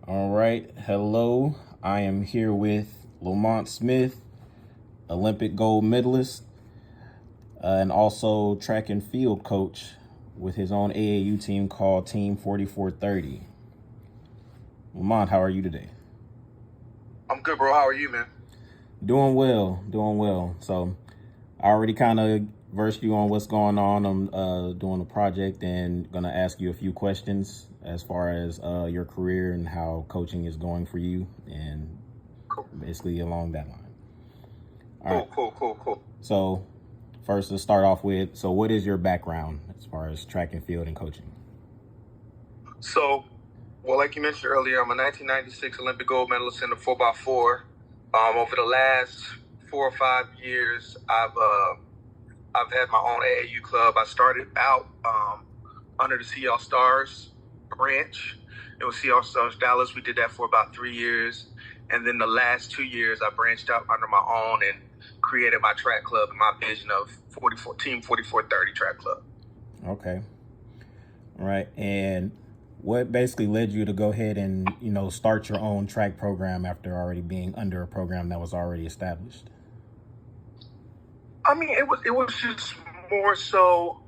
All right. Hello. I am here with Lamont Smith, Olympic gold medalist, and also track and field coach with his own AAU team called Team 4430. Lamont, how are you today? I'm good, bro. How are you, man? Doing well, doing well. So I already kind of versed you on what's going on. I'm doing a project and going to ask you a few questions as far as your career and how coaching is going for you and Cool. basically along that line. All right. Cool. So first, let's start off with, so what is your background as far as track and field and coaching? So, well, like you mentioned earlier, I'm a 1996 Olympic gold medalist in the 4x4. Over the last 4 or 5 years, I've had my own AAU club. I started out under the CL Stars branch. It was CL Stars Dallas. We did that for about 3 years. And then the last 2 years, I branched out under my own and created my track club and my vision of Team 4430 Track Club. Okay. All right. And what basically led you to go ahead and, start your own track program after already being under a program that was already established? I mean, it was just more so.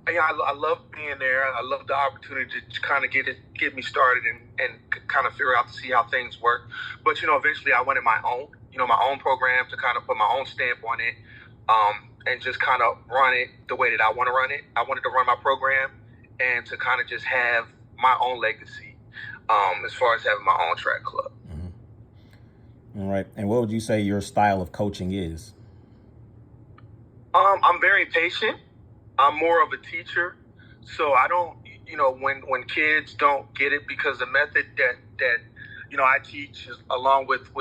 I love being there. I love the opportunity to kind of get me started and kind of figure out to see how things work. But eventually I wanted my own program to kind of put my own stamp on it, and just kind of run it the way that I want to run it. I wanted to run my program and to kind of just have my own legacy, as far as having my own track club. Mm-hmm. All right. And what would you say your style of coaching is? I'm very patient. I'm more of a teacher, so I don't, when kids don't get it, because the method that I teach is, along with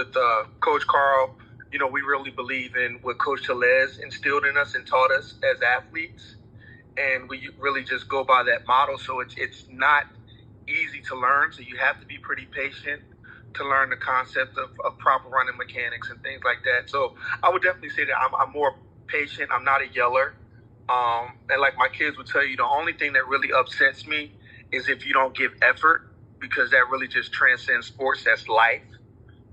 Coach Carl, we really believe in what Coach Tellez instilled in us and taught us as athletes, and we really just go by that model. So it's not easy to learn, so you have to be pretty patient to learn the concept of proper running mechanics and things like that. So I would definitely say that I'm more patient. I'm not a yeller. And like my kids would tell you, the only thing that really upsets me is if you don't give effort, because that really just transcends sports. That's life.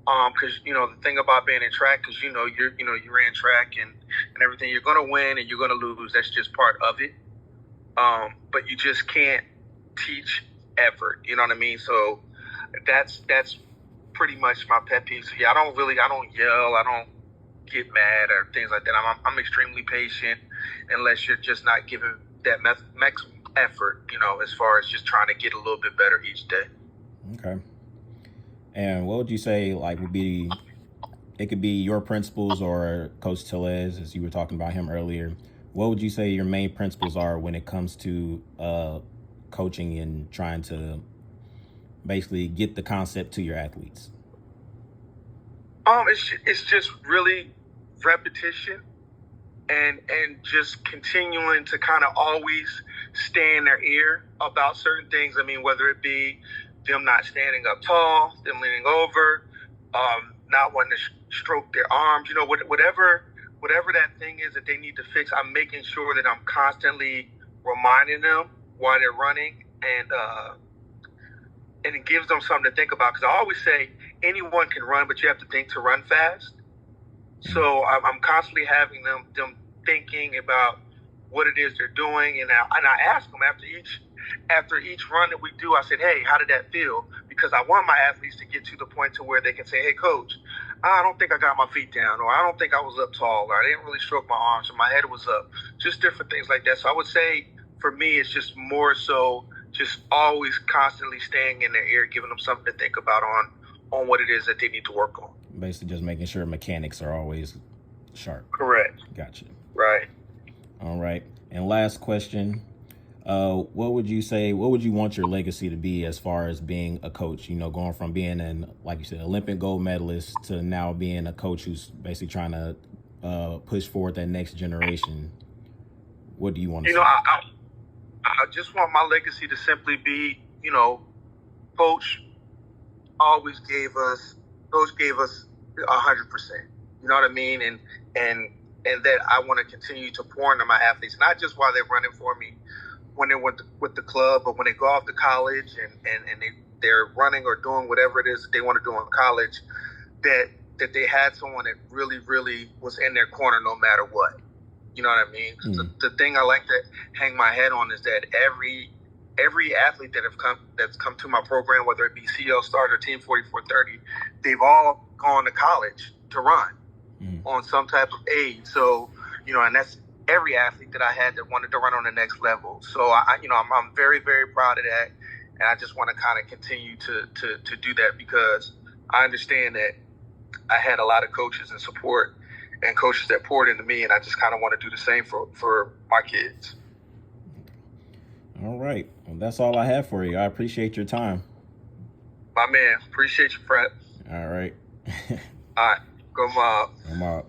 Because the thing about being in track, because you ran track and everything, you're gonna win and you're gonna lose. That's just part of it. But you just can't teach effort. You know what I mean? So that's pretty much my pet peeve. So yeah, I don't yell. I don't get mad or things like that. I'm extremely patient, unless you're just not giving that maximum effort, as far as just trying to get a little bit better each day. Okay. And what would you say, it could be your principles or Coach Tellez, as you were talking about him earlier. What would you say your main principles are when it comes to coaching and trying to basically get the concept to your athletes? It's just really repetition and just continuing to kind of always stay in their ear about certain things. I mean, whether it be them not standing up tall, them leaning over, not wanting to stroke their arms, whatever that thing is that they need to fix. I'm making sure that I'm constantly reminding them while they're running, and it gives them something to think about. Because I always say anyone can run, but you have to think to run fast. So I'm constantly having them thinking about what it is they're doing, and I ask them after each run that we do. I said, "Hey, how did that feel?" Because I want my athletes to get to the point to where they can say, "Hey, coach, I don't think I got my feet down, or I don't think I was up tall, or I didn't really stroke my arms, or my head was up." Just different things like that. So I would say for me, it's just more so just always constantly staying in their ear, giving them something to think about on what it is that they need to work on. Basically just making sure mechanics are always sharp. Correct. Gotcha. Right. All right. And last question, what would you want your legacy to be as far as being a coach, going from being like you said, Olympic gold medalist to now being a coach who's basically trying to push forward that next generation? What do you want to see? I just want my legacy to simply be, Coach gave us 100%. You know what I mean? And that I want to continue to pour into my athletes, not just while they're running for me, when they're with the club, but when they go off to college and they're running or doing whatever it is that they want to do in college, that they had someone that really, really was in their corner no matter what. You know what I mean? The thing I like to hang my head on is that every athlete that's come to my program, whether it be CL Stars or Team 4430, they've all gone to college to run on some type of aid. So, and that's every athlete that I had that wanted to run on the next level. So I'm very, very proud of that. And I just want to kind of continue to do that, because I understand that I had a lot of coaches and support and coaches that poured into me, and I just kind of want to do the same for my kids. All right. Well, that's all I have for you. I appreciate your time. My man, appreciate you, Fred. All right. All right. Go Mob. Go Mob.